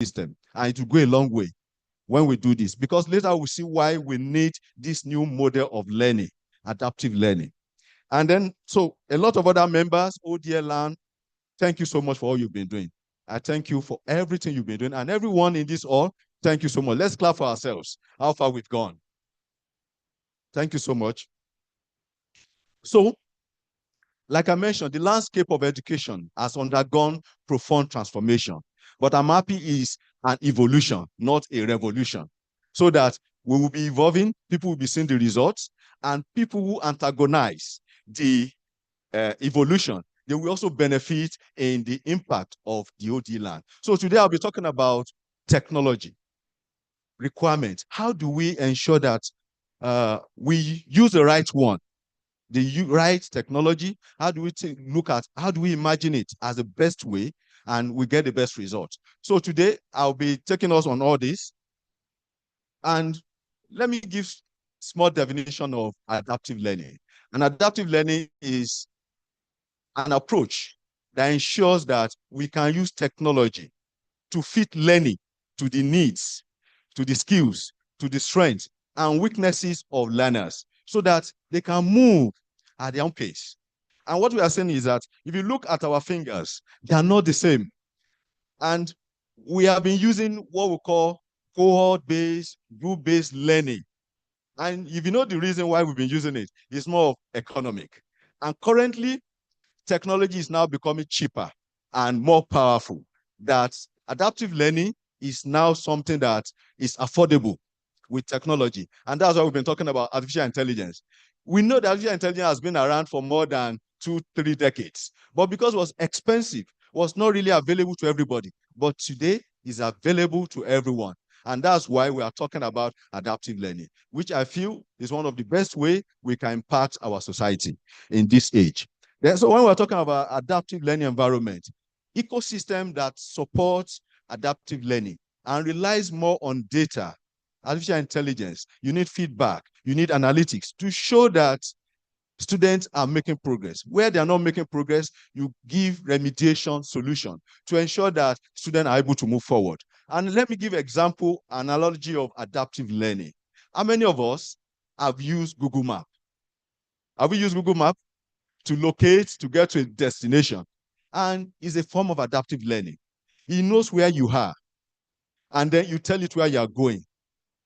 system, and it will go a long way when we do this, because later we'll see why we need this new model of learning, adaptive learning. And then, so a lot of other members, ODeLAN, thank you so much for all you've been doing. I thank you for everything you've been doing. And everyone in this hall, thank you so much. Let's clap for ourselves, how far we've gone. Thank you so much. So, like I mentioned, the landscape of education has undergone profound transformation. But I'm happy is an evolution, not a revolution. So that we will be evolving, people will be seeing the results, and people who antagonize the evolution, they will also benefit in the impact of the ODeLAN. So today I'll be talking about technology requirements. How do we ensure that we use the right one, the right technology? How do we look at, how do we imagine it as the best way and we get the best results? So today I'll be taking us on all this. And let me give small definition of adaptive learning. And adaptive learning is an approach that ensures that we can use technology to fit learning to the needs, to the skills, to the strengths and weaknesses of learners so that they can move at their own pace. And what we are saying is that if you look at our fingers, they are not the same. And we have been using what we call cohort-based, group-based learning. And if you know the reason why we've been using it, it's more economic. And currently, technology is now becoming cheaper and more powerful. That adaptive learning is now something that is affordable with technology. And that's why we've been talking about artificial intelligence. We know that artificial intelligence has been around for more than 2-3 decades, but because it was expensive, was not really available to everybody. But today is available to everyone. And that's why we are talking about adaptive learning, which I feel is one of the best ways we can impact our society in this age. So when we're talking about adaptive learning environment, ecosystem that supports adaptive learning and relies more on data, artificial intelligence, you need feedback, you need analytics to show that students are making progress. Where they are not making progress, you give remediation solution to ensure that students are able to move forward. And let me give an example, analogy of adaptive learning. How many of us have used Google Maps? Have we used Google Maps to locate, to get to a destination? And it's a form of adaptive learning. It knows where you are, and then you tell it where you are going.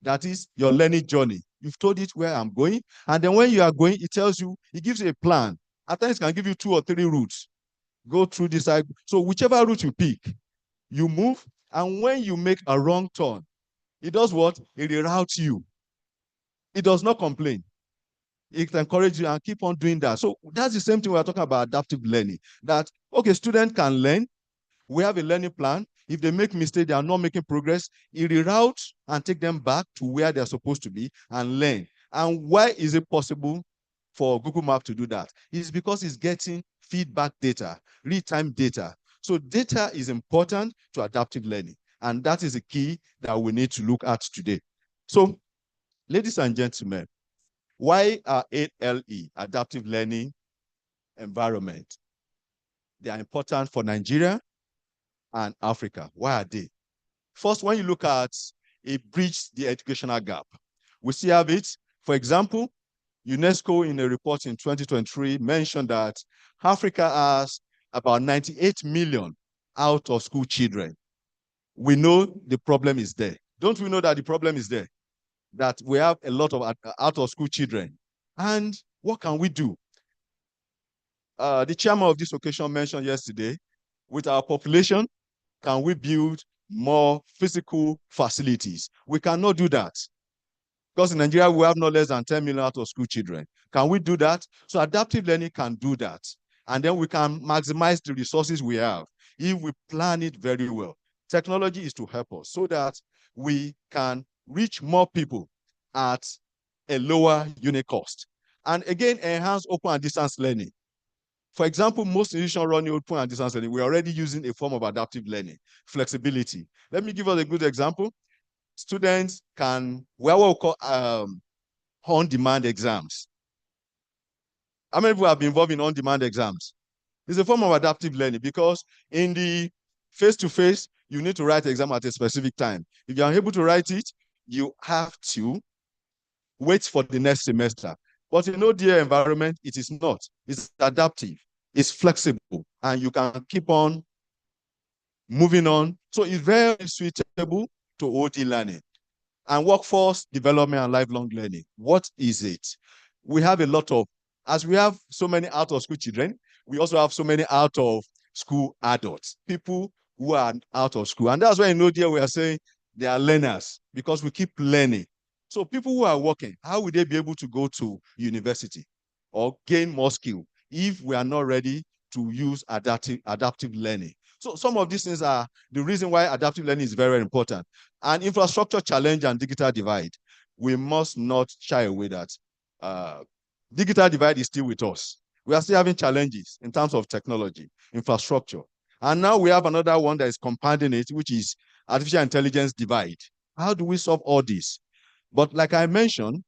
That is your learning journey. You've told it where I'm going, and then when you are going, it tells you, it gives you a plan. At times, it can give you 2 or 3 routes. Go through this. So whichever route you pick, you move, and when you make a wrong turn, it does what? It reroutes you. It does not complain. It encourages you and keep on doing that. So that's the same thing we're talking about adaptive learning. That, okay, students can learn. We have a learning plan. If they make mistakes, they are not making progress, it reroutes and take them back to where they're supposed to be and learn. And why is it possible for Google Maps to do that? It's because it's getting feedback data, real-time data. So data is important to adaptive learning. And that is the key that we need to look at today. So, ladies and gentlemen, why are ALE, adaptive learning environment? They are important for Nigeria and Africa. Why are they? First, when you look at a bridge the educational gap, we still have it. For example, UNESCO in a report in 2023 mentioned that Africa has about 98 million out of school children. We know the problem is there. Don't we know that the problem is there? That we have a lot of out of school children. And what can we do? The chairman of this occasion mentioned yesterday, with our population, can we build more physical facilities? We cannot do that. Because in Nigeria, we have no less than 10 million out of school children. Can we do that? So adaptive learning can do that. And then we can maximize the resources we have if we plan it very well. Technology is to help us so that we can reach more people at a lower unit cost. And again, enhance open and distance learning. For example, most institutions running open and distance learning, we're already using a form of adaptive learning, flexibility. Let me give us a good example. Students can, what we call on-demand exams. How many people have been involved in on-demand exams? It's a form of adaptive learning because in the face-to-face, you need to write the exam at a specific time. If you're unable to write it, you have to wait for the next semester. But in ODA environment, it is not. It's adaptive, it's flexible, and you can keep on moving on. So it's very suitable to OD learning. And workforce development and lifelong learning. What is it? We have a lot of, as we have so many out of school children, we also have so many out of school adults, people who are out of school. And that's why in ODA we are saying they are learners because we keep learning. So people who are working, how will they be able to go to university or gain more skill if we are not ready to use adaptive learning? So some of these things are the reason why adaptive learning is very important. And infrastructure challenge and digital divide, we must not shy away that digital divide is still with us. We are still having challenges in terms of technology, infrastructure. And now we have another one that is compounding it, which is artificial intelligence divide. How do we solve all this? But like I mentioned,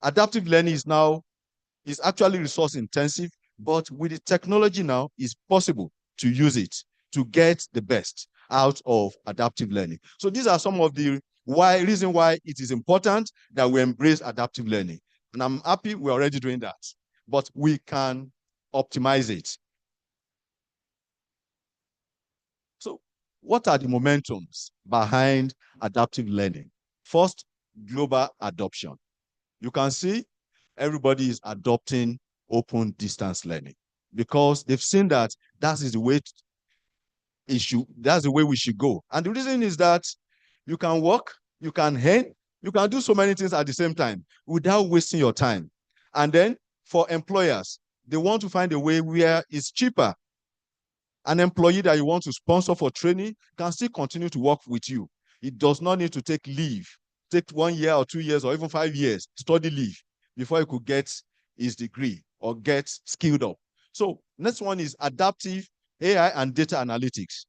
adaptive learning is actually resource intensive, but with the technology now, it's possible to use it to get the best out of adaptive learning. So these are some of the reason why it is important that we embrace adaptive learning. And I'm happy we're already doing that, but we can optimize it. So what are the momentums behind adaptive learning? First, global adoption. You can see everybody is adopting open distance learning because they've seen that that is the way that's the way we should go. And the reason is that you can work, you can earn, you can do so many things at the same time without wasting your time. And then for employers, they want to find a way where it's cheaper. An employee that you want to sponsor for training can still continue to work with you. It does not need to take leave, take 1 year or 2 years or even 5 years, study leave before he could get his degree or get skilled up. So next one is adaptive AI and data analytics.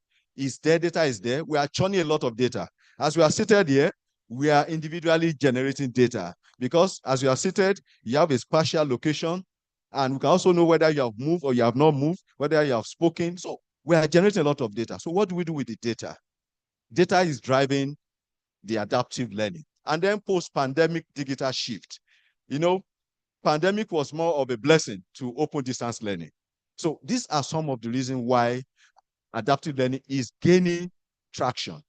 Data is there. We are churning a lot of data. As we are seated here, we are individually generating data because as you are seated, you have a spatial location, and we can also know whether you have moved or you have not moved, whether you have spoken. So we are generating a lot of data. So what do we do with the data? Data is driving the adaptive learning. And then post-pandemic digital shift. You know, pandemic was more of a blessing to open distance learning. So these are some of the reasons why adaptive learning is gaining traction.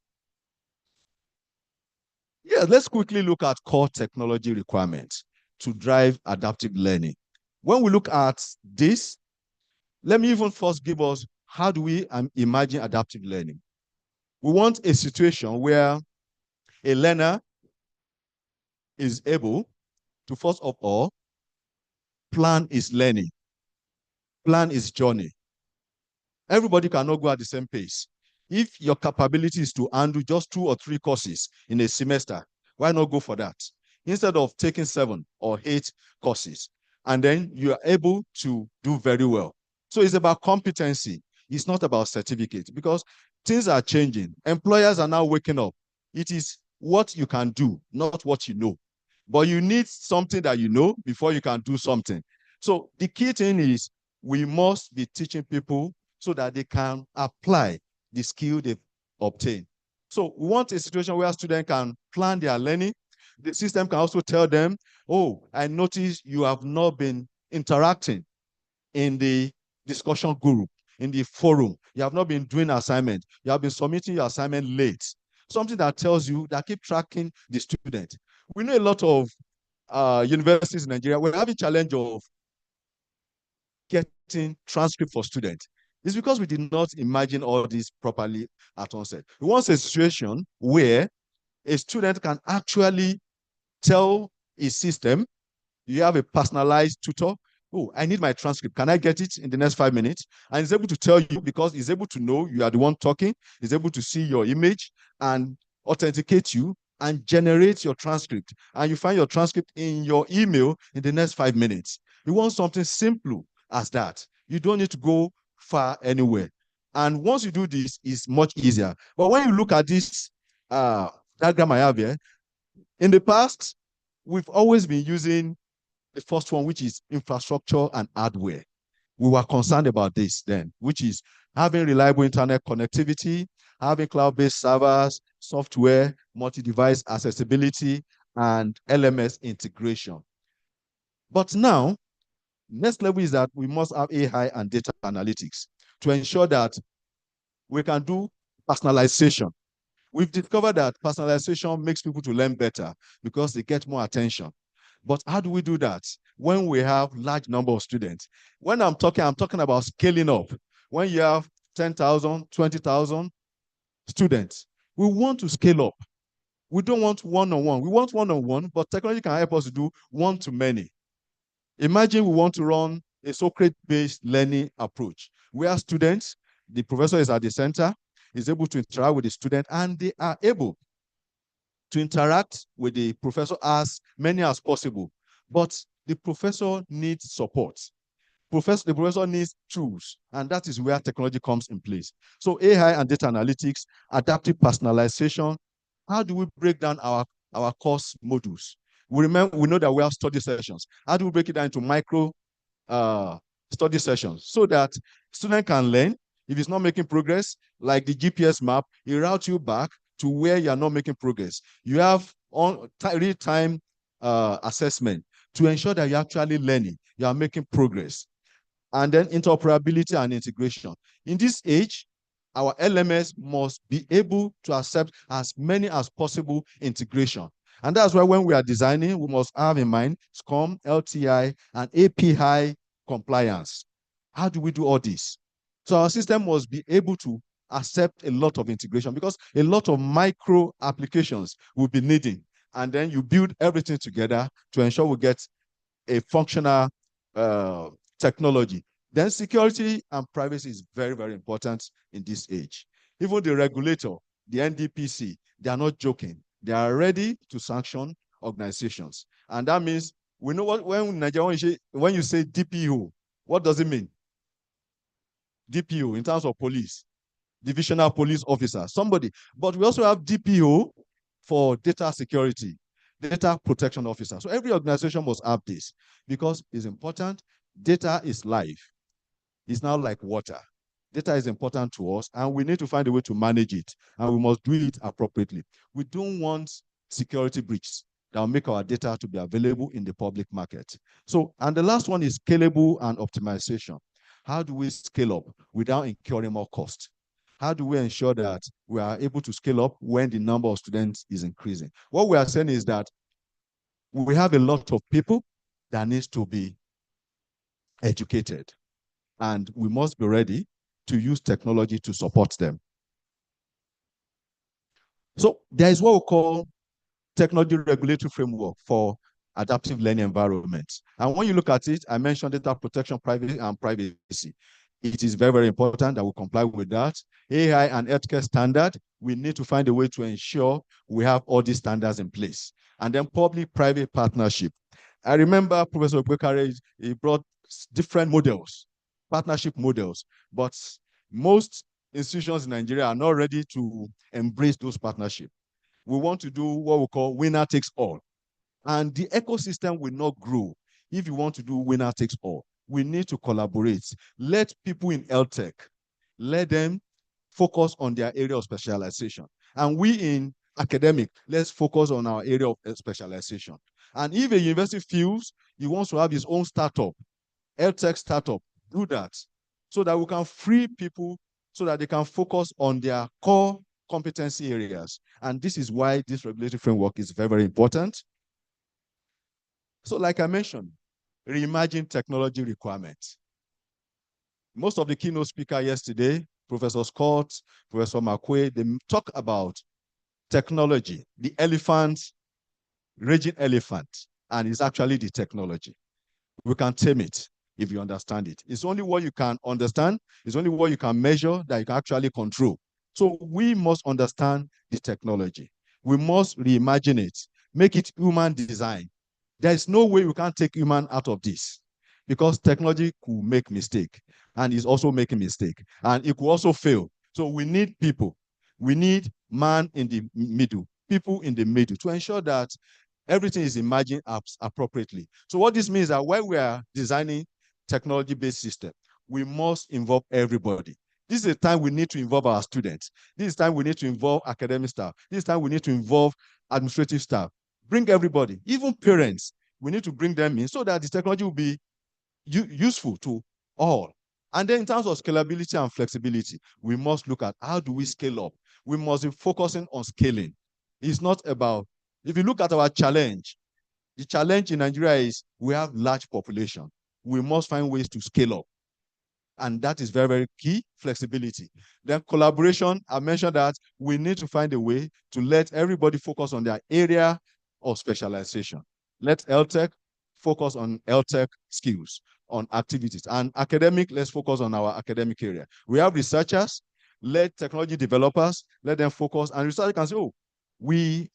Yeah, let's quickly look at core technology requirements to drive adaptive learning. When we look at this, let me even first give us how do we imagine adaptive learning. We want a situation where a learner is able to, first of all, plan his learning, plan his journey. Everybody cannot go at the same pace. If your capability is to handle just 2 or 3 courses in a semester, why not go for that? Instead of taking 7 or 8 courses, and then you are able to do very well. So it's about competency. It's not about certificate because things are changing. Employers are now waking up. It is what you can do, not what you know. But you need something that you know before you can do something. So the key thing is we must be teaching people so that they can apply the skill they've obtained. So we want a situation where students can plan their learning. The system can also tell them, oh, I noticed you have not been interacting in the discussion group, in the forum. You have not been doing assignment. You have been submitting your assignment late. Something that tells you that keep tracking the student. We know a lot of universities in Nigeria, we're having challenge of getting transcript for students. It's because we did not imagine all this properly at onset. We want a situation where a student can actually tell a system, you have a personalized tutor, oh, I need my transcript. Can I get it in the next 5 minutes? And he's able to tell you because he's able to know you are the one talking. He's able to see your image and authenticate you and generate your transcript. And you find your transcript in your email in the next 5 minutes. You want something simple as that. You don't need to go far anywhere. And once you do this, it's much easier. But when you look at this diagram I have here, in the past, we've always been using the first one, which is infrastructure and hardware. We were concerned about this then, which is having reliable internet connectivity, having cloud-based servers, software, multi-device accessibility, and LMS integration. But now, next level is that we must have AI and data analytics to ensure that we can do personalization. We've discovered that personalization makes people to learn better because they get more attention. But how do we do that when we have large number of students? When I'm talking about scaling up. When you have 10,000, 20,000 students, we want to scale up. We don't want one-on-one. We want one-on-one, but technology can help us to do one-to-many. Imagine we want to run a Socrates-based learning approach where students, the professor is at the center, is able to interact with the student, and they are able to interact with the professor as many as possible. But the professor needs support. The professor needs tools, and that is where technology comes in place. So AI and data analytics, adaptive personalization, how do we break down our course modules? We know that we have study sessions. How do we break it down into micro study sessions so that student can learn? If it's not making progress, like the GPS map, it routes you back to where you're not making progress. You have real-time assessment to ensure that you're actually learning, you are making progress. And then interoperability and integration. In this age, our LMS must be able to accept as many as possible integration. And that's why when we are designing, we must have in mind SCORM, LTI, and API compliance. How do we do all this? So our system must be able to accept a lot of integration because a lot of micro applications will be needing. And then you build everything together to ensure we get a functional technology. Then security and privacy is very, very important in this age. Even the regulator, the NDPC, they are not joking. They are ready to sanction organizations. And that means we know what when you say DPO, what does it mean? DPO in terms of police, divisional police officer, somebody. But we also have DPO for data security, data protection officer. So every organization must have this because it's important. Data is life. It's now like water. Data is important to us, and we need to find a way to manage it, and we must do it appropriately. We don't want security breaches that will make our data to be available in the public market. So, and the last one is scalable and optimization. How do we scale up without incurring more cost? How do we ensure that we are able to scale up when the number of students is increasing? What we are saying is that we have a lot of people that needs to be educated, and we must be ready to use technology to support them. So there is what we call technology regulatory framework for adaptive learning environments. And when you look at it, I mentioned data protection, privacy. It is very, very important that we comply with that. AI and healthcare standard, we need to find a way to ensure we have all these standards in place. And then public-private partnership. I remember Professor Bekare, he brought different models, partnership models, but most institutions in Nigeria are not ready to embrace those partnerships. We want to do what we call winner takes all. And the ecosystem will not grow if you want to do winner takes all. We need to collaborate. Let people in health tech, let them focus on their area of specialization. And we in academic, let's focus on our area of specialization. And if a university feels he wants to have his own startup, health tech startup, do that so that we can free people so that they can focus on their core competency areas. And this is why this regulatory framework is very, very important. So like I mentioned, reimagine technology requirements. Most of the keynote speakers yesterday, Professor Scott, Professor McQuay, they talk about technology, the elephant, raging elephant, and it's actually the technology. We can tame it if you understand it. It's only what you can understand, it's only what you can measure that you can actually control. So we must understand the technology. We must reimagine it, make it human design. There is no way we can take human out of this because technology could make mistake and is also making mistake and it could also fail. So we need people. We need man in the middle, people in the middle to ensure that everything is imagined appropriately. So what this means is that when we are designing technology-based system, we must involve everybody. This is a time we need to involve our students. This is time we need to involve academic staff. This is time we need to involve administrative staff. Bring everybody, even parents. We need to bring them in so that the technology will be useful to all. And then in terms of scalability and flexibility, we must look at how do we scale up. We must be focusing on scaling. It's not about, if you look at our challenge, the challenge in Nigeria is we have large population. We must find ways to scale up. And that is very, very key, flexibility. Then collaboration, I mentioned that we need to find a way to let everybody focus on their area of specialization. Let LTech focus on LTech skills, on activities. And academic, let's focus on our academic area. We have researchers, let technology developers, let them focus. And researchers can say, oh, we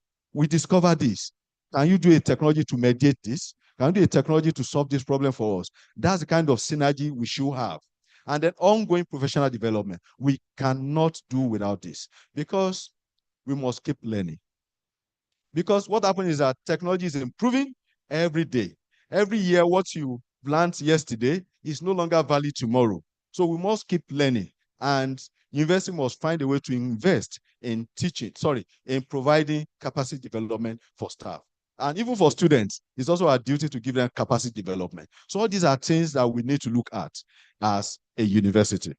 discovered this. Can you do a technology to mediate this? Can you do a technology to solve this problem for us? That's the kind of synergy we should have. And then ongoing professional development. We cannot do without this because we must keep learning. Because what happens is that technology is improving every day. Every year, what you learned yesterday is no longer valid tomorrow. So we must keep learning. And university must find a way to invest in in providing capacity development for staff. And even for students, it's also our duty to give them capacity development. So all these are things that we need to look at as a university.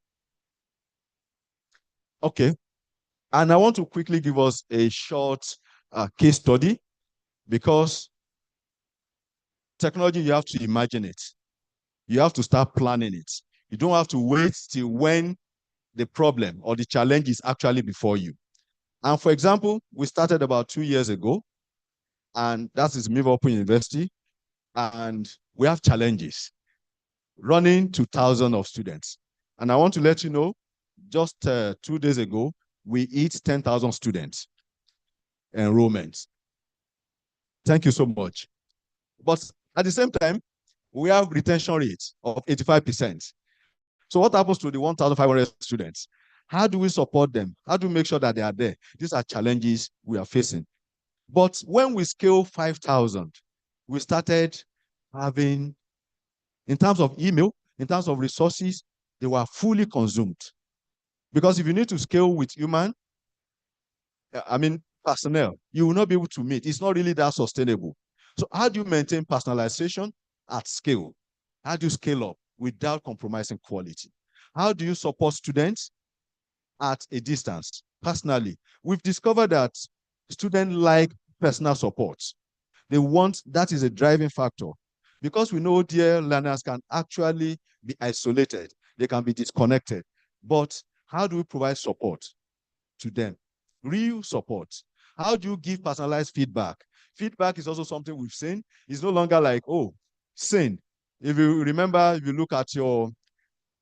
Okay. And I want to quickly give us a short case study because technology, you have to imagine it. You have to start planning it. You don't have to wait till when the problem or the challenge is actually before you. And for example, we started about 2 years ago, and that is Move Open University, and we have challenges running to thousands of students. And I want to let you know, just 2 days ago, we hit 10,000 students enrollment. Thank you so much. But at the same time, we have retention rates of 85%. So what happens to the 1,500 students? How do we support them? How do we make sure that they are there? These are challenges we are facing. But when we scale 5,000, we started having, in terms of email, in terms of resources, they were fully consumed. Because if you need to scale with personnel, you will not be able to meet. It's not really that sustainable. So how do you maintain personalization at scale? How do you scale up without compromising quality? How do you support students at a distance? Personally, we've discovered that students like personal support. They want, that is a driving factor. Because we know dear learners can actually be isolated. They can be disconnected. But how do we provide support to them? Real support. How do you give personalized feedback? Feedback is also something we've seen. It's no longer like, oh, sin. If you remember, if you look at your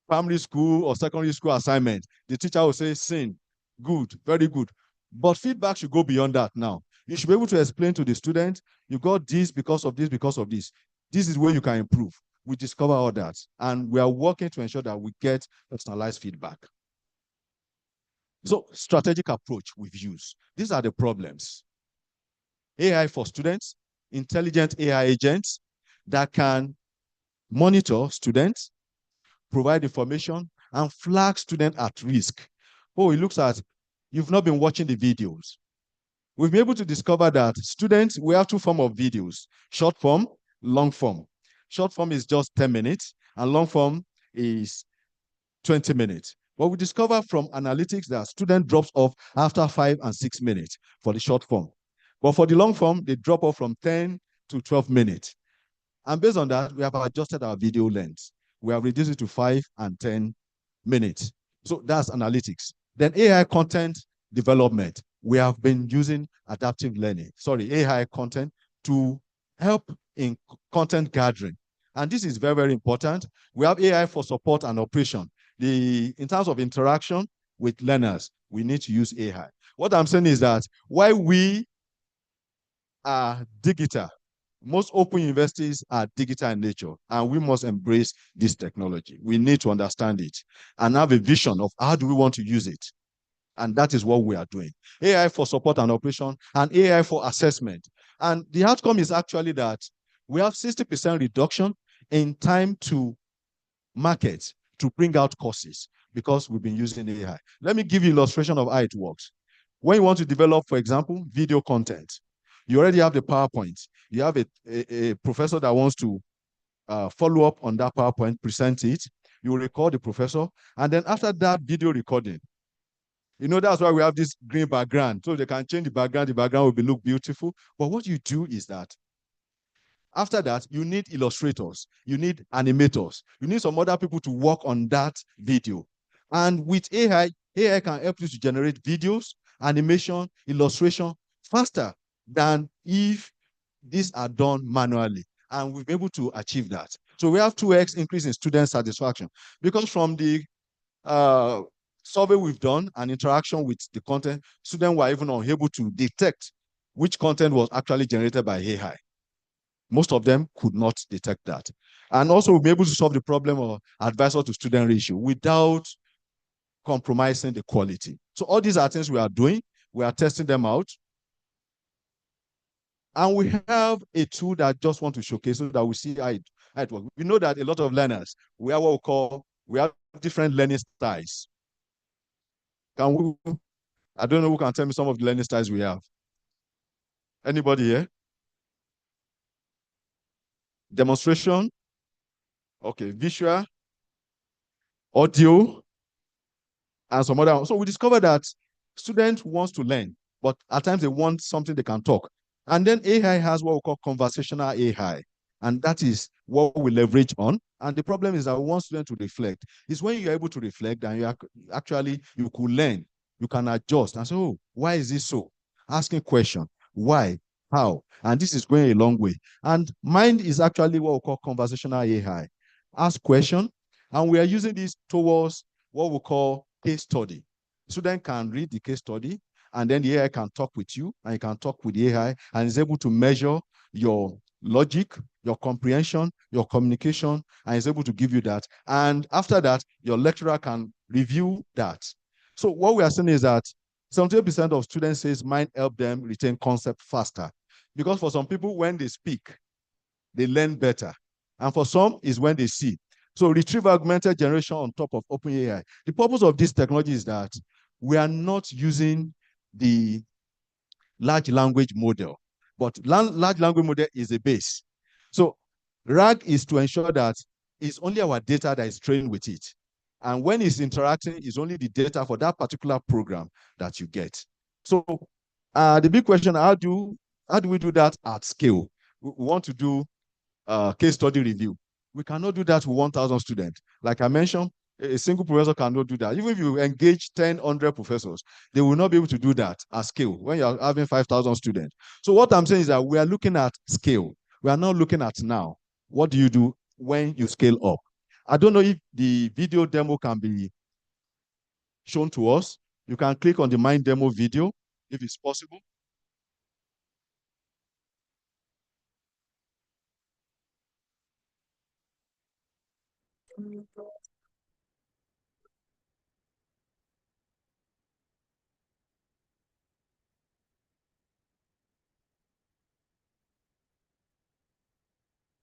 primary school or secondary school assignment, the teacher will say, sin, good, very good. But feedback should go beyond that now. You should be able to explain to the student, you got this because of this, because of this. This is where you can improve. We discover all that. And we are working to ensure that we get personalized feedback. So strategic approach we've used. These are the problems. AI for students, intelligent AI agents that can monitor students, provide information, and flag students at risk. Oh, it looks at, you've not been watching the videos. We've been able to discover that students, we have two forms of videos, short form, long form. Short form is just 10 minutes, and long form is 20 minutes. But we discover from analytics that student drops off after 5 and 6 minutes for the short form. But for the long form, they drop off from 10 to 12 minutes. And based on that, we have adjusted our video length. We have reduced it to 5 and 10 minutes. So that's analytics. Then AI content development. We have been using adaptive learning, AI content to help in content gathering. And this is very, very important. We have AI for support and operation. In terms of interaction with learners, we need to use AI. What I'm saying is that while we are digital, most open universities are digital in nature, and we must embrace this technology. We need to understand it and have a vision of how do we want to use it. And that is what we are doing. AI for support and operation, and AI for assessment. And the outcome is actually that we have 60% reduction in time to market to bring out courses. because we've been using AI. Let me give you an illustration of how it works. When you want to develop, for example, video content, you already have the PowerPoint. You have a professor that wants to follow up on that PowerPoint, present it. You record the professor. And then after that video recording, that's why we have this green background. So they can change the background will look beautiful. But what you do is that after that, you need illustrators, you need animators, you need some other people to work on that video. And with AI, AI can help you to generate videos, animation, illustration faster than if these are done manually. And we've been able to achieve that. So we have 2x increase in student satisfaction because from the survey we've done and interaction with the content, students were even unable to detect which content was actually generated by AI. Most of them could not detect that. And also, we'll be able to solve the problem of advisor to student ratio without compromising the quality. So all these are things we are doing. We are testing them out. And we have a tool that just want to showcase so that we see how it works. We know that a lot of learners, we have different learning styles. I don't know who can tell me some of the learning styles we have. Anybody here? Demonstration. Okay, visual, audio, and some other. So we discovered that students wants to learn, but at times they want something they can talk. And then AI has what we call conversational AI. And that is what we leverage on. And the problem is that we want students to reflect. It's when you're able to reflect and you could learn, you can adjust and say, oh, why is this so? Asking question, why, how? And this is going a long way. And mind is actually what we call conversational AI. Ask question, and we are using this towards what we call case study. Student can read the case study, and then the AI can talk with you, and you can talk with the AI, and is able to measure your logic, your comprehension, your communication, and is able to give you that. And after that, your lecturer can review that. So what we are saying is that 70% of students says mind help them retain concept faster. Because for some people, when they speak, they learn better. And for some, is when they see. So retrieve augmented generation on top of OpenAI. The purpose of this technology is that we are not using the large language model, but large language model is a base. So RAG is to ensure that it's only our data that is trained with it. And when it's interacting, it's only the data for that particular program that you get. So the big question, how do we do that at scale? We want to do case study review. We cannot do that with 1,000 students. Like I mentioned, a single professor cannot do that. Even if you engage 10, 100 professors, they will not be able to do that at scale when you're having 5,000 students. So what I'm saying is that we are looking at scale. We are not looking at now. What do you do when you scale up? I don't know if the video demo can be shown to us. You can click on the Mind demo video if it's possible.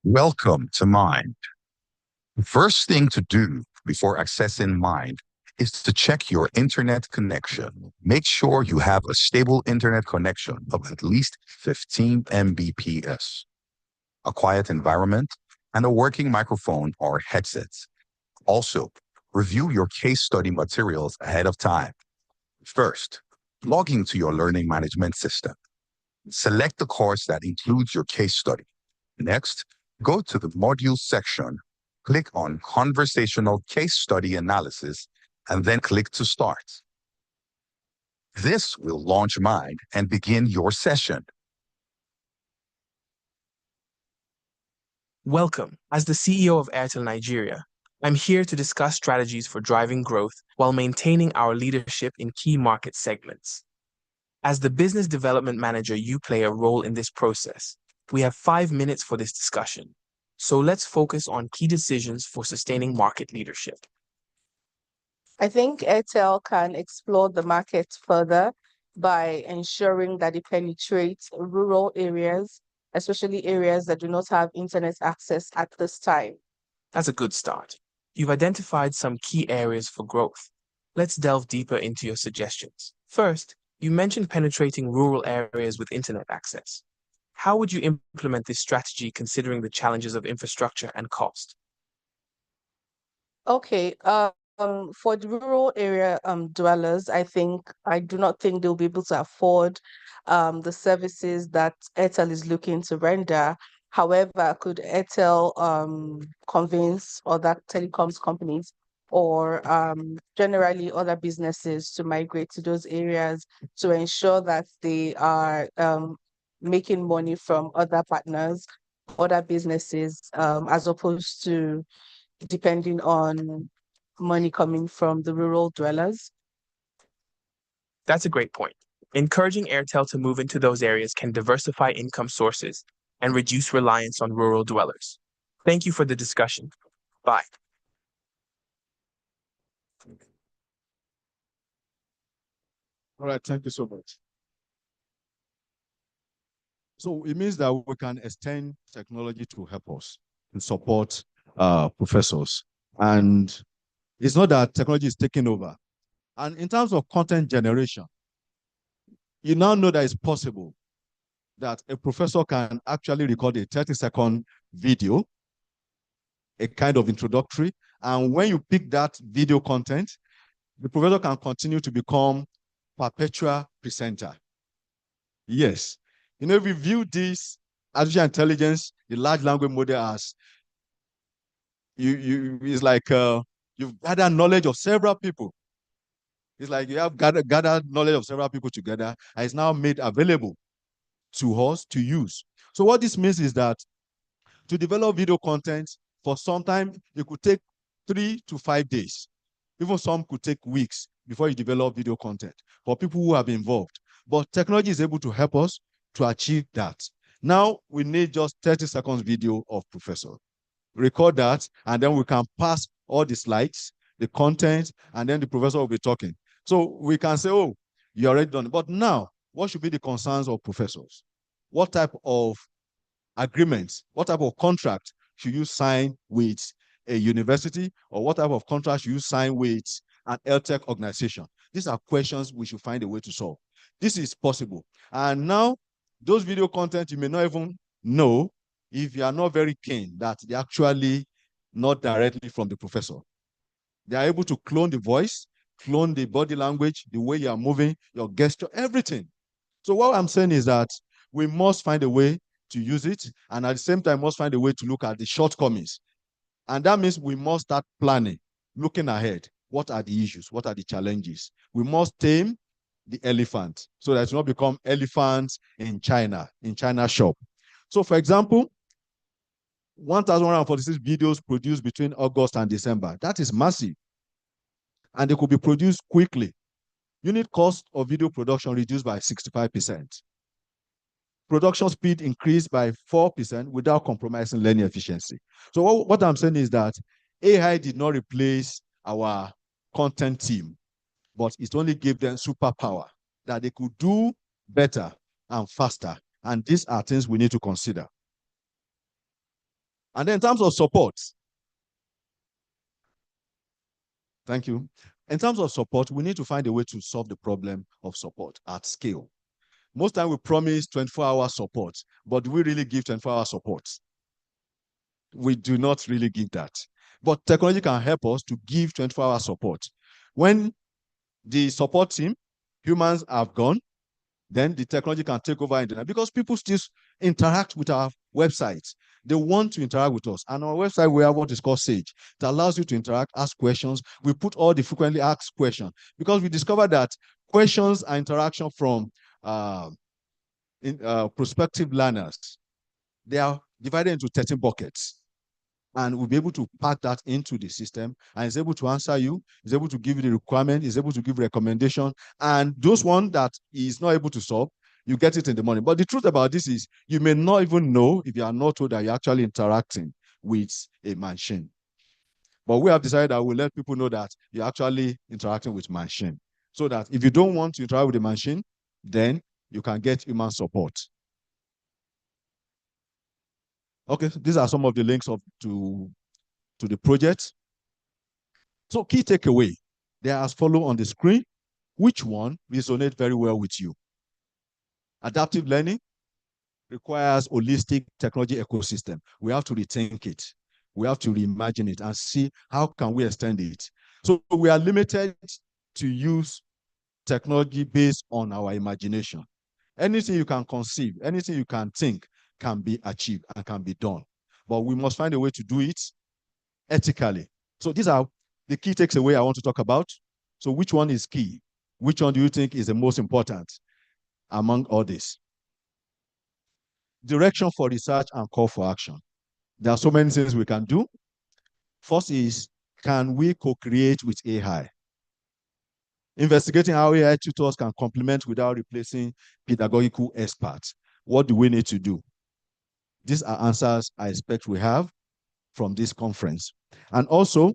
Welcome to Mind. The first thing to do before accessing Mind is to check your internet connection. Make sure you have a stable internet connection of at least 15 Mbps, a quiet environment, and a working microphone or headsets. Also, review your case study materials ahead of time. First, log into your learning management system. Select the course that includes your case study. Next, go to the module section, click on Conversational Case Study Analysis, and then click to start. This will launch Mind and begin your session. Welcome. As the CEO of Airtel Nigeria, I'm here to discuss strategies for driving growth while maintaining our leadership in key market segments. As the business development manager, you play a role in this process. We have 5 minutes for this discussion. So let's focus on key decisions for sustaining market leadership. I think Airtel can explore the market further by ensuring that it penetrates rural areas, especially areas that do not have internet access at this time. That's a good start. You've identified some key areas for growth. Let's delve deeper into your suggestions. First, you mentioned penetrating rural areas with internet access. How would you implement this strategy considering the challenges of infrastructure and cost? Okay, for the rural area dwellers, I do not think they'll be able to afford the services that Airtel is looking to render. However, could Airtel convince other telecoms companies or generally other businesses to migrate to those areas to ensure that they are making money from other partners, other businesses, as opposed to depending on money coming from the rural dwellers? That's a great point. Encouraging Airtel to move into those areas can diversify income sources and reduce reliance on rural dwellers. Thank you for the discussion. Bye. All right, thank you so much. So it means that we can extend technology to help us and support professors. And it's not that technology is taking over. And in terms of content generation, you now know that it's possible that a professor can actually record a 30-second video, a kind of introductory. And when you pick that video content, the professor can continue to become perpetual presenter. Yes. You know, we view this artificial intelligence, the large language model, as it's like you've gathered knowledge of several people. It's like you have gathered knowledge of several people together, and it's now made available to us to use. So what this means is that to develop video content, for some time, it could take 3 to 5 days. Even some could take weeks before you develop video content for people who have been involved. But technology is able to help us to achieve that. Now we need just 30 seconds video of professor. Record that, and then we can pass all the slides, the content, and then the professor will be talking. So we can say, oh, you already done it. But now, what should be the concerns of professors? What type of agreements, what type of contract should you sign with a university, or what type of contract should you sign with an EdTech organization? These are questions we should find a way to solve. This is possible. And now, those video content, you may not even know if you are not very keen that they actually not directly from the professor. They are able to clone the voice, clone the body language, the way you are moving, your gesture, everything. So what I'm saying is that we must find a way to use it, and at the same time, must find a way to look at the shortcomings. And that means we must start planning, looking ahead. What are the issues? What are the challenges? We must tame the elephant so that it will not become elephants in China shop. So for example, 1,146 videos produced between August and December. That is massive. And they could be produced quickly. Unit cost of video production reduced by 65%. Production speed increased by 4% without compromising learning efficiency. So what I'm saying is that AI did not replace our content team, but it only gave them superpower that they could do better and faster. And these are things we need to consider. And then in terms of support, thank you. In terms of support, we need to find a way to solve the problem of support at scale. Most time we promise 24-hour support, but do we really give 24-hour support? We do not really give that. But technology can help us to give 24-hour support. When the support team, humans have gone, then the technology can take over internet, because people still interact with our websites. They want to interact with us. And on our website, we have what is called Sage. It allows you to interact, ask questions. We put all the frequently asked questions, because we discovered that questions and interaction from prospective learners, they are divided into 13 buckets. And we'll be able to pack that into the system, and it's able to answer you, it's able to give you the requirement, it's able to give recommendation. And those one that is not able to solve, you get it in the morning. But the truth about this is you may not even know if you are not told that you're actually interacting with a machine. But we have decided that we'll let people know that you're actually interacting with machine, so that if you don't want to interact with the machine, then you can get human support. Okay, these are some of the links to the project. So key takeaway, they are as follow on the screen. Which one resonates very well with you? Adaptive learning requires holistic technology ecosystem. We have to rethink it. We have to reimagine it and see how can we extend it. So we are limited to use technology based on our imagination. Anything you can conceive, anything you can think can be achieved and can be done. But we must find a way to do it ethically. So these are the key takeaways I want to talk about. So which one is key? Which one do you think is the most important among all this? Direction for research and call for action. There are so many things we can do. First is, can we co-create with AI? Investigating how AI tutors can complement without replacing pedagogical experts. What do we need to do? These are answers I expect we have from this conference. And also,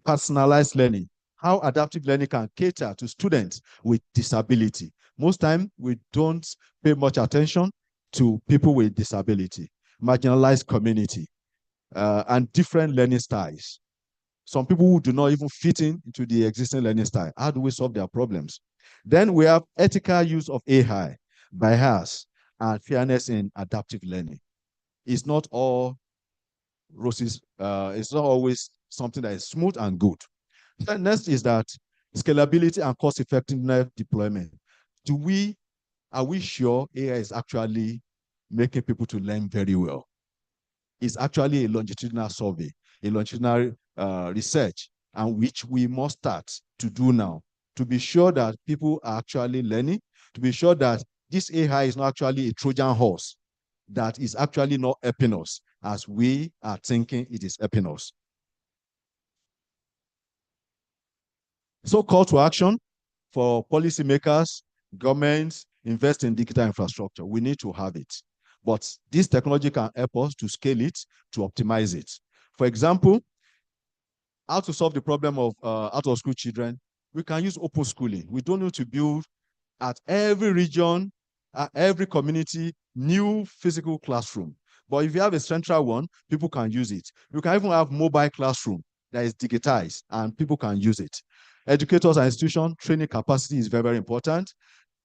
personalized learning, how adaptive learning can cater to students with disability. Most time, we don't pay much attention to people with disability, marginalized community, and different learning styles. Some people who do not even fit into the existing learning style. How do we solve their problems? Then we have ethical use of AI, bias, and fairness in adaptive learning. It's not all roses. It's not always something that is smooth and good. Then next is that scalability and cost-effectiveness deployment. Are we sure AI is actually making people to learn very well? It's actually a longitudinal survey, a longitudinal research, and which we must start to do now to be sure that people are actually learning, to be sure that this AI is not actually a Trojan horse, that is actually not helping us as we are thinking it is helping us. So call to action for policymakers, governments, invest in digital infrastructure. We need to have it. But this technology can help us to scale it, to optimize it. For example, how to solve the problem of out-of-school children, we can use open schooling. We don't need to build at every region, every community, new physical classroom. But if you have a central one, people can use it. You can even have mobile classroom that is digitized and people can use it. Educators and institutions, training capacity is very, very important.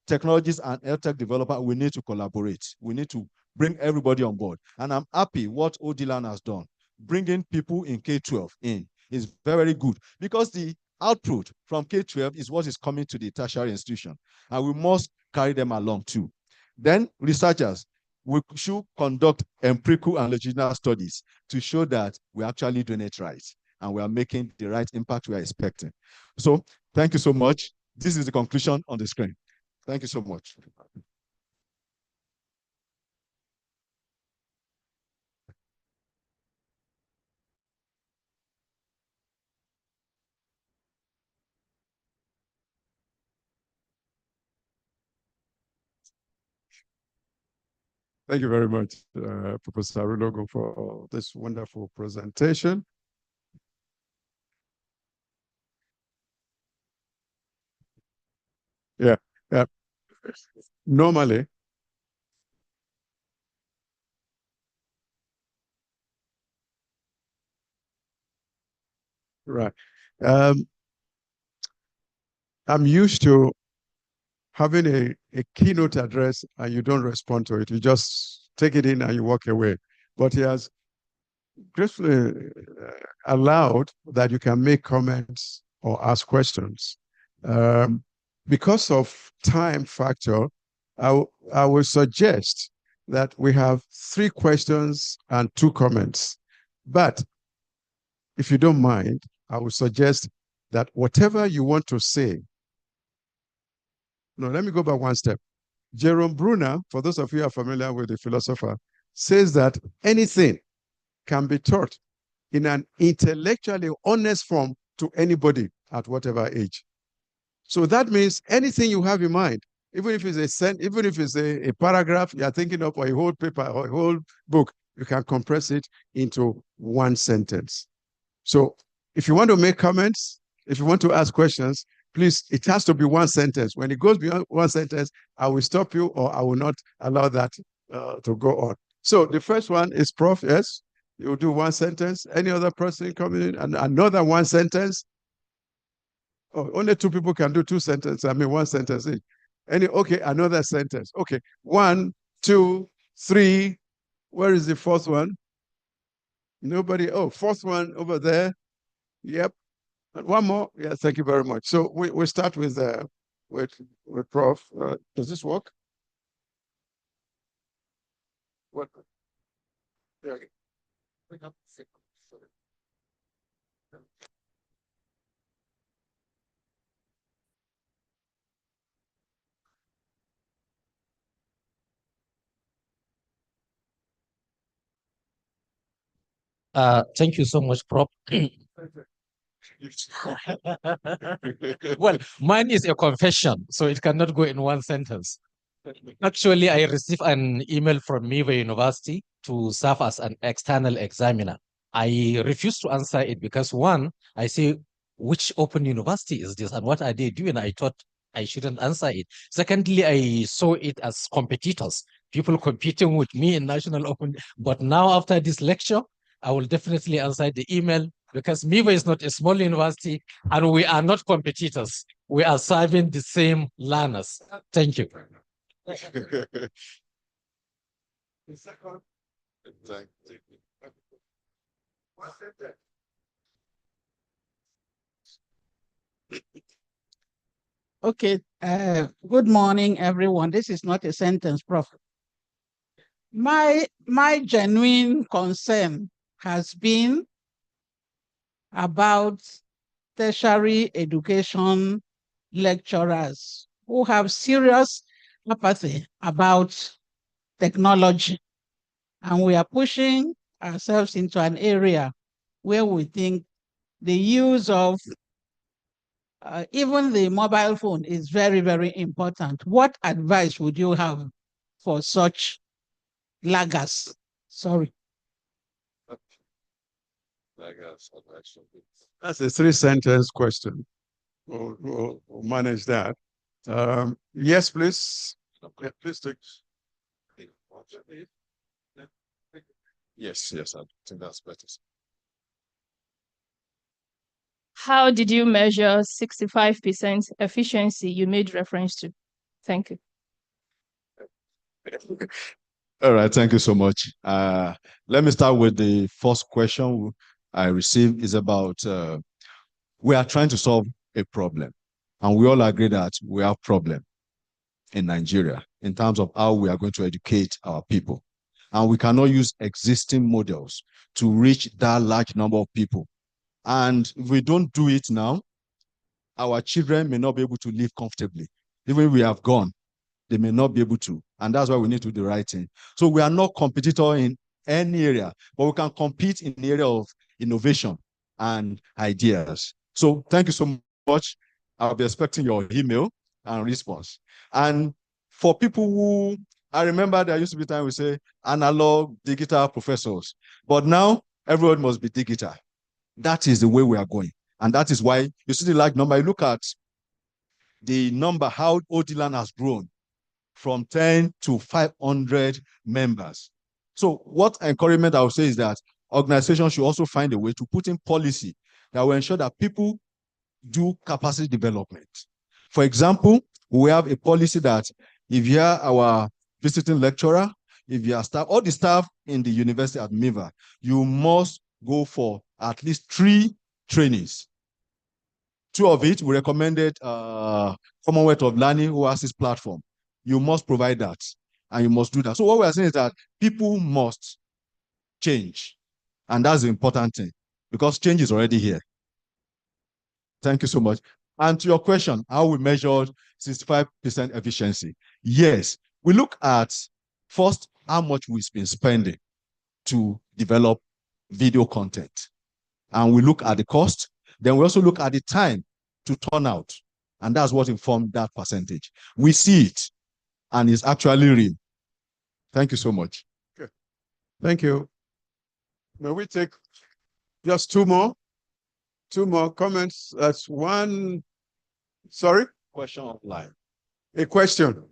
Technologies and health tech developers, we need to collaborate. We need to bring everybody on board. And I'm happy what ODeLAN has done. Bringing people in K-12 in is very, very good because the output from K-12 is what is coming to the tertiary institution. And we must carry them along too. Then researchers, we should conduct empirical and longitudinal studies to show that we're actually doing it right and we are making the right impact we are expecting. So thank you so much. This is the conclusion on the screen. Thank you so much. Thank you very much, Professor Arulogo, for this wonderful presentation. Yeah, yeah. Normally, right. Um, I'm used to having a keynote address and you don't respond to it. You just take it in and you walk away. But he has gracefully allowed that you can make comments or ask questions. Because of time factor, I would suggest that we have 3 questions and 2 comments. But if you don't mind, I would suggest that whatever you want to say. No, let me go back one step. Jerome Bruner, for those of you who are familiar with the philosopher, says that anything can be taught in an intellectually honest form to anybody at whatever age. So that means anything you have in mind, even if it's a paragraph you are thinking of, or a whole paper or a whole book, you can compress it into one sentence. So if you want to make comments, if you want to ask questions, please, it has to be one sentence. When it goes beyond one sentence, I will stop you or I will not allow that to go on. So the first one is Prof. Yes, you do one sentence. Any other person coming in and another one sentence. Oh, only two people can do two sentences. I mean, one sentence each. Okay, another sentence. Okay, 1, 2, 3. Where is the fourth one? Nobody. Oh, fourth one over there. Yep. And one more. Yeah, thank you very much. So we start with Prof. Does this work? What? There. Thank you so much, Prof. Well, mine is a confession, so it cannot go in one sentence. Actually, I received an email from Miva University to serve as an external examiner. I refused to answer it because one, I say, which open university is this and what are they doing? I thought I shouldn't answer it. Secondly, I saw it as competitors, people competing with me in National Open. But now after this lecture, I will definitely answer the email because Miva is not a small university and we are not competitors. We are serving the same learners. Thank you. The second. Okay. Good morning, everyone. This is not a sentence, Prof. My genuine concern has been about tertiary education lecturers who have serious apathy about technology. And we are pushing ourselves into an area where we think the use of even the mobile phone is very, very important. What advice would you have for such laggards? Sorry. That's a 3-sentence question. We'll manage that. Yes, please. Yeah, please take. Yes, I think that's better. How did you measure 65% efficiency you made reference to? Thank you. All right, thank you so much. Let me start with the first question I received is about we are trying to solve a problem, and we all agree that we have problem in Nigeria in terms of how we are going to educate our people. And we cannot use existing models to reach that large number of people. And if we don't do it now, our children may not be able to live comfortably. Even if we have gone, they may not be able to. And that's why we need to do the right thing. So we are not competitor in any area, but we can compete in the area of innovation and ideas. So thank you so much. I'll be expecting your email and response. And for people who, I remember there used to be time we say analog, digital professors, but now everyone must be digital. That is the way we are going. And that is why you see the large number. You look at the number, how ODeLAN has grown from 10 to 500 members. So what encouragement I would say is that organizations should also find a way to put in policy that will ensure that people do capacity development. For example, we have a policy that if you are our visiting lecturer, if you are staff, all the staff in the university at MIVA, you must go for at least 3 trainings. 2 of it, we recommended Commonwealth of Learning, who has this platform. You must provide that, and you must do that. So what we are saying is that people must change, and that's the important thing, because change is already here. Thank you so much. And to your question, how we measured 65% efficiency. Yes, we look at first how much we've been spending to develop video content. And we look at the cost. Then we also look at the time to turn out. And that's what informed that percentage. We see it, and it's actually real. Thank you so much. Good. Thank you. May we take just 2 more? 2 more comments. That's one. Sorry? Question online. A question.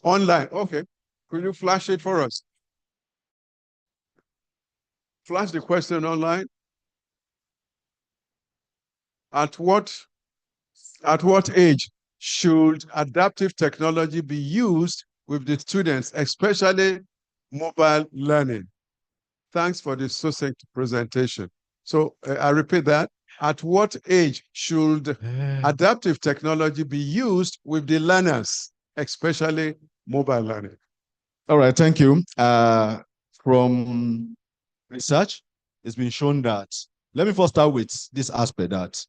Online. Okay. Could you flash it for us? Flash the question online. At what At what age should adaptive technology be used with the students, especially mobile learning? Thanks for the succinct presentation. So I repeat that. At what age should adaptive technology be used with the learners, especially mobile learning? All right, thank you. From research, it's been shown that, let me first start with this aspect, that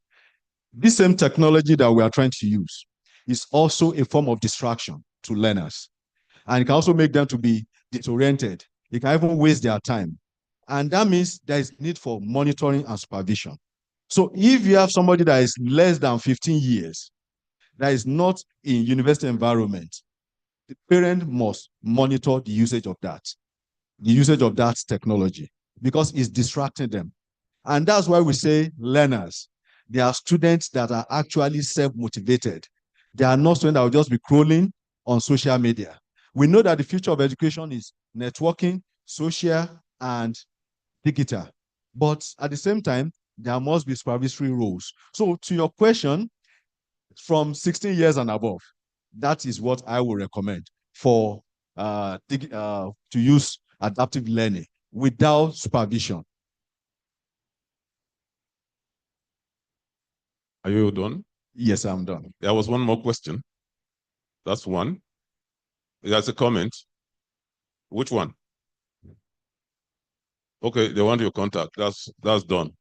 this same technology that we are trying to use is also a form of distraction to learners. And it can also make them to be disoriented. It can even waste their time. And that means there is need for monitoring and supervision. So if you have somebody that is less than 15 years, that is not in university environment, the parent must monitor the usage of that technology, because it's distracting them. And that's why we say learners. They are students that are actually self-motivated. They are not students that will just be crawling on social media. We know that the future of education is networking, social, and digital. But at the same time, there must be supervisory roles. So to your question, from 16 years and above, that is what I would recommend for to use adaptive learning without supervision. Are you done? Yes, I'm done. There was one more question. That's one. There's a comment. Which one? Okay, they want your contact. That's done.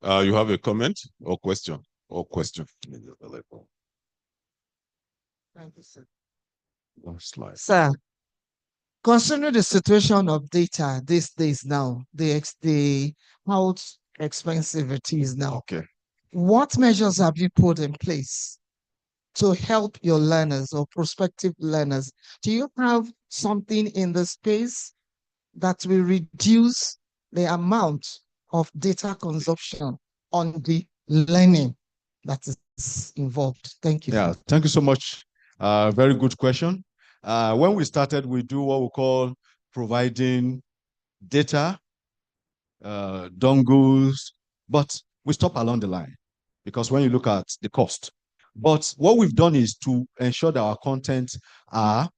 You have a comment or question? Or question. Thank you, sir. Sir, considering the situation of data these days now, how expensive it is now. Okay. What measures have you put in place to help your learners or prospective learners? Do you have something in the space that will reduce the amount of data consumption on the learning that is involved? Thank you. Yeah, thank you so much. Very good question. When we started, we do what we call providing data, dongles, but we stop along the line because when you look at the cost. But what we've done is to ensure that our content are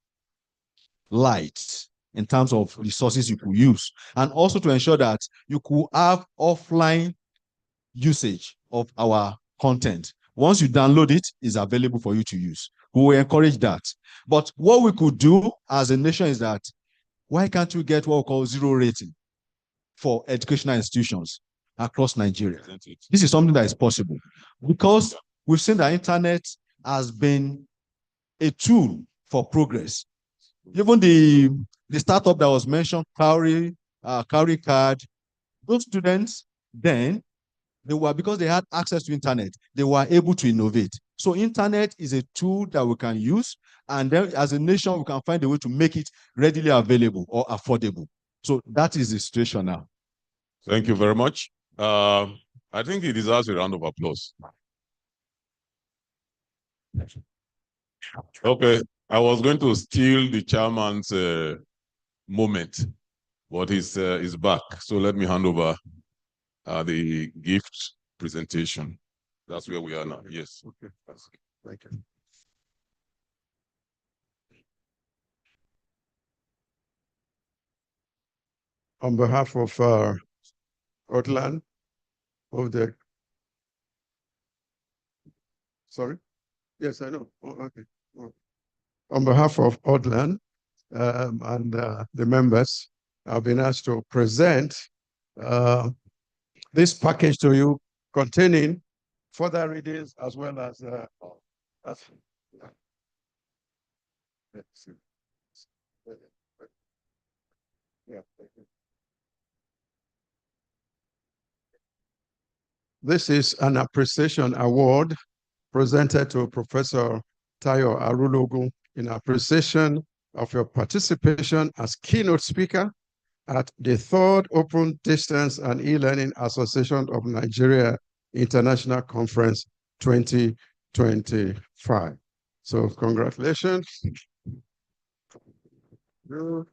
light in terms of resources you could use, and also to ensure that you could have offline usage of our content. Once you download it, it's available for you to use. We will encourage that. But what we could do as a nation is that, why can't we get what we call zero rating for educational institutions across Nigeria? This is something that is possible because we've seen that internet has been a tool for progress. Even the startup that was mentioned, Cowrie Card, those students then, because they had access to internet, they were able to innovate. So internet is a tool that we can use, and then as a nation, we can find a way to make it readily available or affordable. So that is the situation now. Thank you very much. I think he deserves a round of applause. Okay, I was going to steal the chairman's moment, but he's back. So let me hand over the gift presentation. That's where we are now. Yes. Okay. Thank you. On behalf of ODeLAN, sorry? Yes, I know. Oh, okay. Oh. On behalf of ODeLAN and the members, I've been asked to present this package to you containing further readings as well as this is an appreciation award presented to Professor Tayo Arulogun in appreciation of your participation as keynote speaker at the third Open Distance and E-Learning Association of Nigeria International Conference 2025. So congratulations. There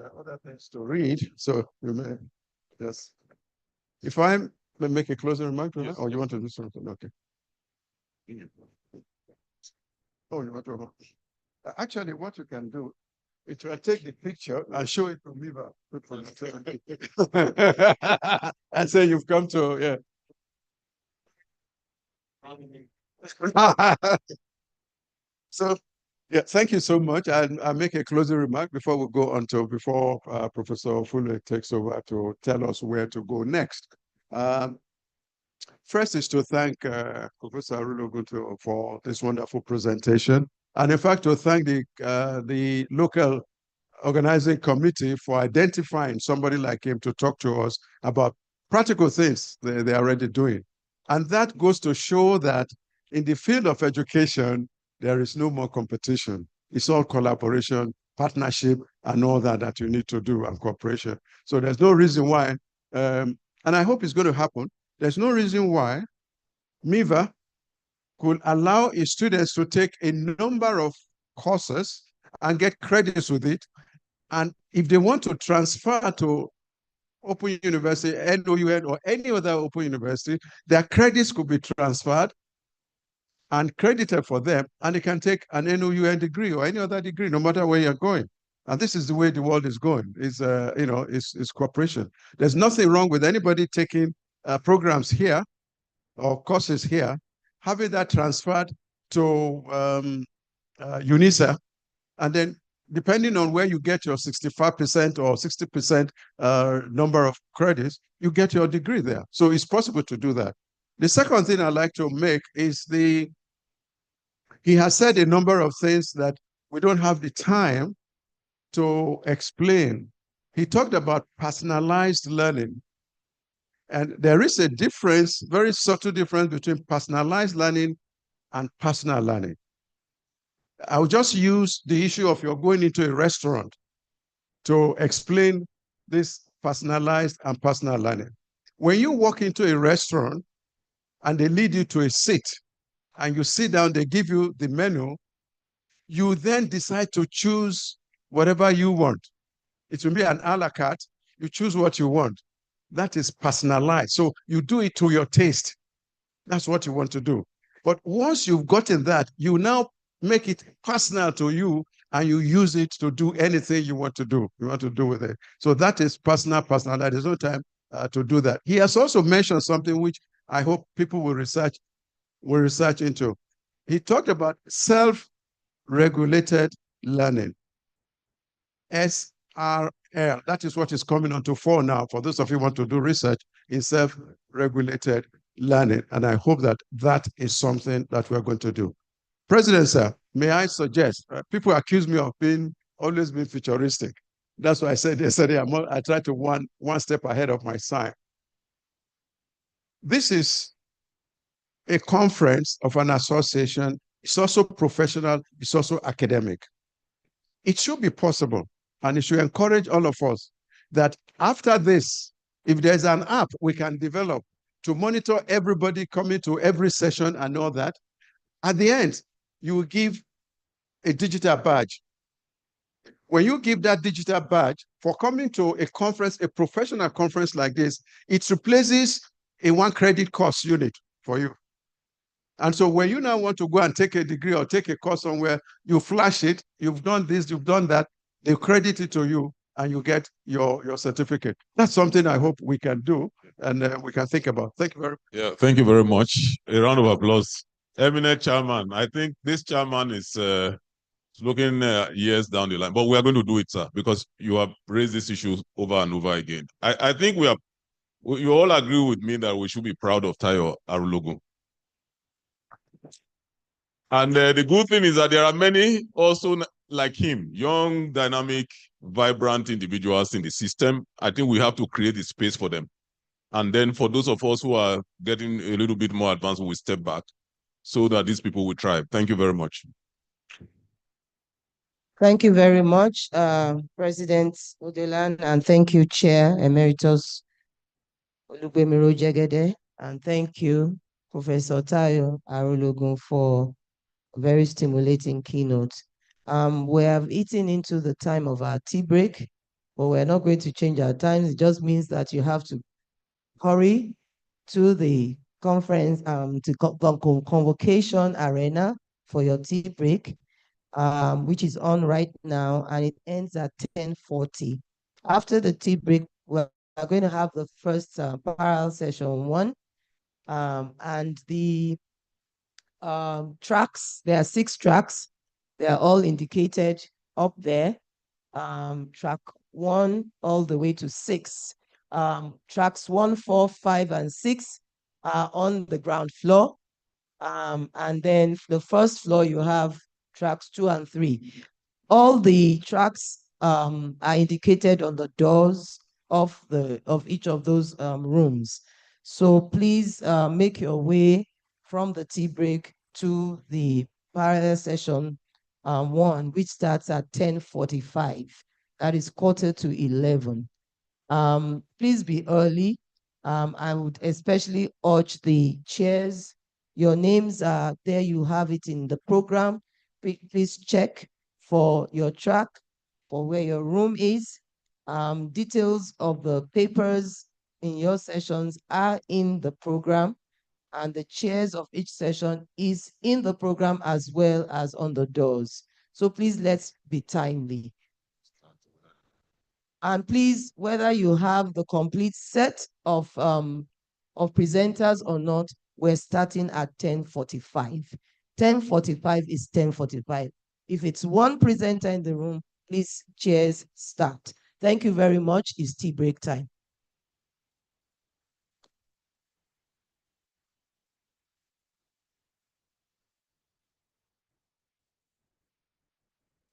are other things to read, so you may Yes. If I may make a closing remark, yes, or you want to do something? Okay. Oh, you want to? Actually, what you can do is to take the picture and show it to Viva and say you've come to, yeah. So, yeah, thank you so much. I'll make a closing remark before we go on to, before Professor Fuller takes over to tell us where to go next. First is to thank Professor Arulogunto for this wonderful presentation. And in fact, to thank the local organizing committee for identifying somebody like him to talk to us about practical things they're already doing. And that goes to show that in the field of education, there is no more competition. It's all collaboration, partnership, and all that you need to do, and cooperation. So there's no reason why, and I hope it's going to happen, there's no reason why MIVA could allow its students to take a number of courses and get credits with it. And if they want to transfer to Open University, NOUN, or any other Open University, their credits could be transferred and credited for them, and they can take an NOUN degree or any other degree, no matter where you're going. And this is the way the world is going. It's cooperation. There's nothing wrong with anybody taking programs here or courses here, having that transferred to UNISA, and then depending on where you get your 65% or 60% number of credits, you get your degree there. So it's possible to do that. The second thing I'd like to make is he has said a number of things that we don't have the time to explain. He talked about personalized learning. And there is a difference, very subtle difference between personalized learning and personal learning. I'll just use the issue of you're going into a restaurant to explain this personalized and personal learning. When you walk into a restaurant and they lead you to a seat and you sit down, they give you the menu, you then decide to choose whatever you want. It will be an a la carte. You choose what you want. That is personalized. So you do it to your taste. That's what you want to do. But once you've gotten that, you now make it personal to you and you use it to do anything you want to do. With it. So that is personal. There's no time to do that. He has also mentioned something which I hope people will research into. He talked about self-regulated learning. SRL. That is what is coming onto 4 now. For those of you who want to do research in self-regulated learning. And I hope that that is something that we're going to do. President, sir, may I suggest, people accuse me of always being futuristic. That's why I said yesterday, I try to one step ahead of my time. This is a conference of an association. It's also professional. It's also academic. It should be possible, and it should encourage all of us that after this, if there's an app we can develop to monitor everybody coming to every session and all that, at the end, you will give a digital badge. When you give that digital badge for coming to a conference, a professional conference like this, it replaces a 1 credit course unit for you. And so when you now want to go and take a degree or take a course somewhere, you flash it, you've done this, you've done that, they credit it to you, and you get your certificate. That's something I hope we can do and we can think about. Thank you very much. Yeah, thank you very much. A round of applause. Eminent chairman. I think this chairman is looking years down the line, but we are going to do it, sir, because you have raised this issue over and over again. I think you all agree with me that we should be proud of Tayo Arulogun. And the good thing is that there are many also like him, young, dynamic, vibrant individuals in the system. I think we have to create the space for them. And then for those of us who are getting a little bit more advanced, we step back so that these people will thrive. Thank you very much. Thank you very much, President ODeLAN, and thank you, Chair Emeritus Olubemiro Jegede, and thank you, Professor Tayo Arulogun, for a very stimulating keynote. We have eaten into the time of our tea break. but we're not going to change our times. It just means that you have to hurry to the conference, to convocation arena for your tea break, which is on right now, and it ends at 10:40. After the tea break, we're going to have the first parallel session 1, and the tracks, there are 6 tracks. They are all indicated up there. Track 1 all the way to 6. Tracks 1, 4, 5, and 6 are on the ground floor. And then the first floor, you have tracks 2 and 3. All the tracks are indicated on the doors of each of those rooms. So please make your way from the tea break to the parallel session 1, which starts at 10:45. That is 10:45. Please be early. I would especially urge the chairs. Your names are there. You have it in the program. Please check for your track, for where your room is. Details of the papers in your sessions are in the program, and the chairs of each session is in the program as well as on the doors. So please, let's be timely. And please, whether you have the complete set of presenters or not, we're starting at 10:45. 10:45 is 10:45. If it's one presenter in the room, please, chairs start. Thank you very much. It's tea break time.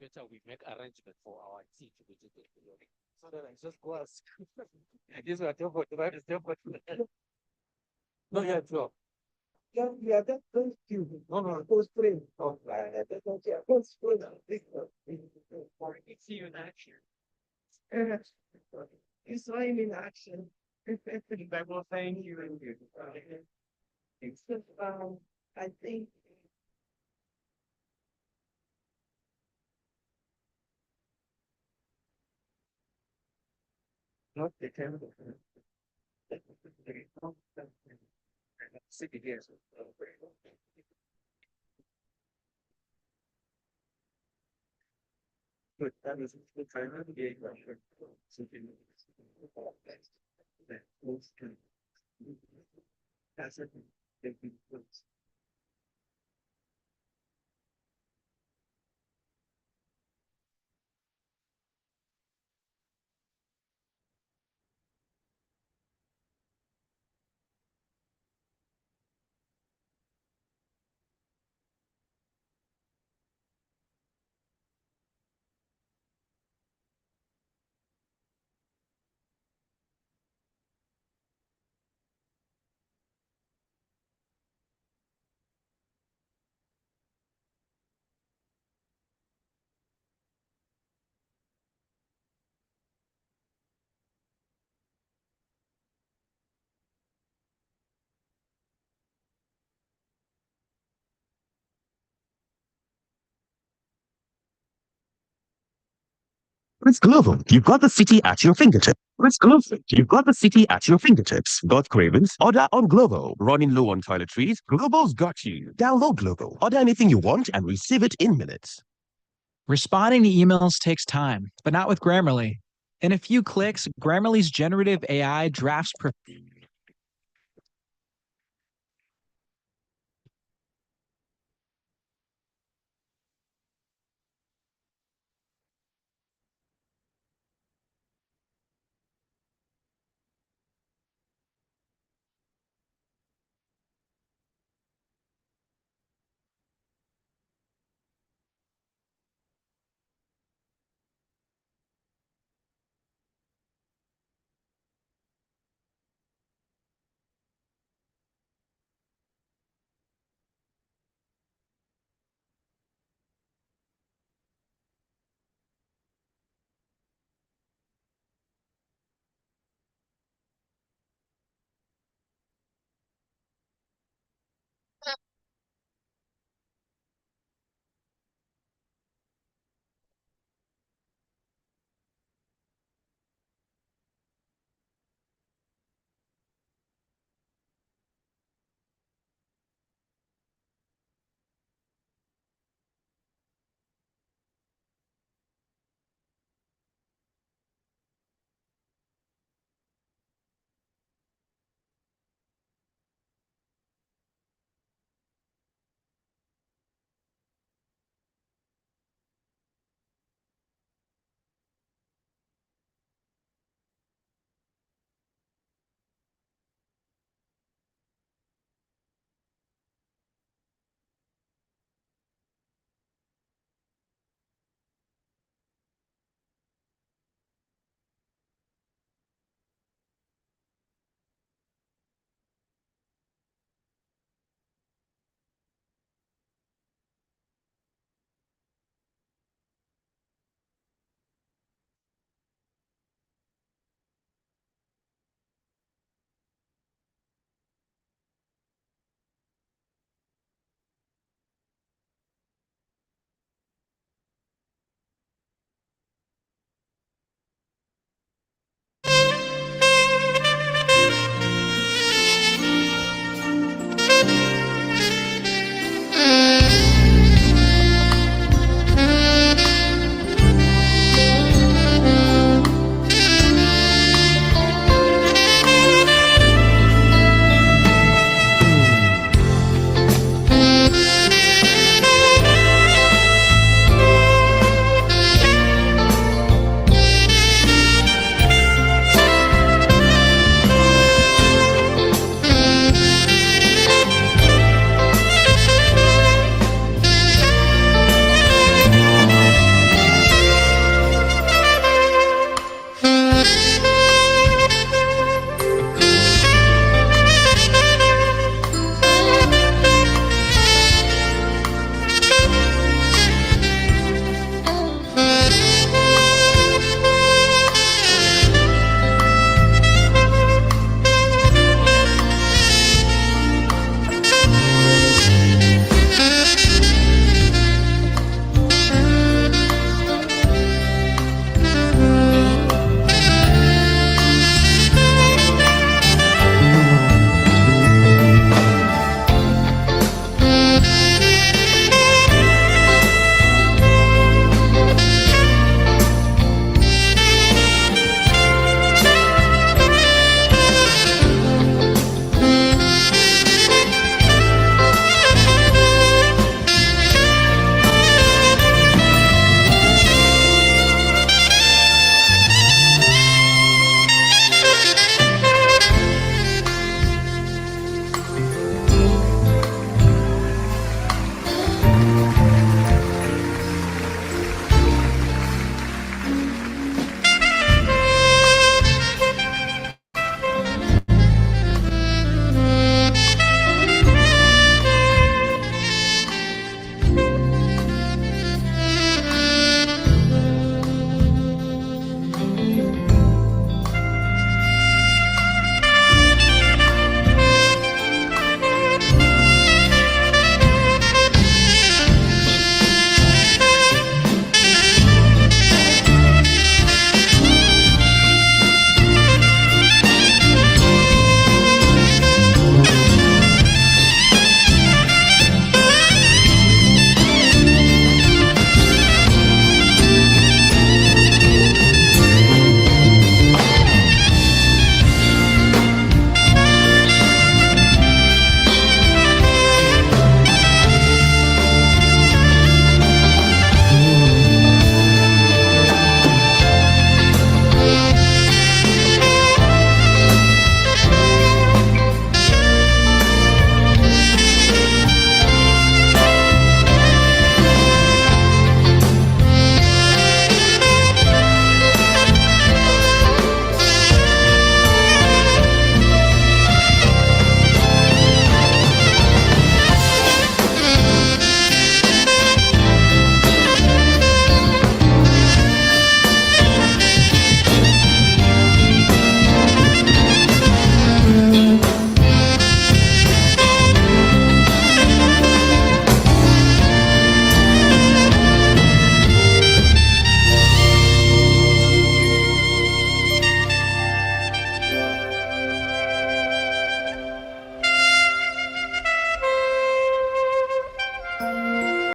Better we make arrangement for our tea to be taken. So that I just go ask. This was your vote, right? It's your vote. No, yeah, sure. Yeah, yeah, that's cute. No, no, go straight. Oh, that's not yet. Go straight. See you in action. You saw him in action. I will thank you. It's just, I think. Not the temple. City years. But that was the time of the game. That most can pass it. It's Global. You've got the city at your fingertips. It's Global. You've got the city at your fingertips. Got cravings? Order on Global. Running low on toiletries? Global's got you. Download Global. Order anything you want and receive it in minutes. Responding to emails takes time, but not with Grammarly. In a few clicks, Grammarly's generative AI drafts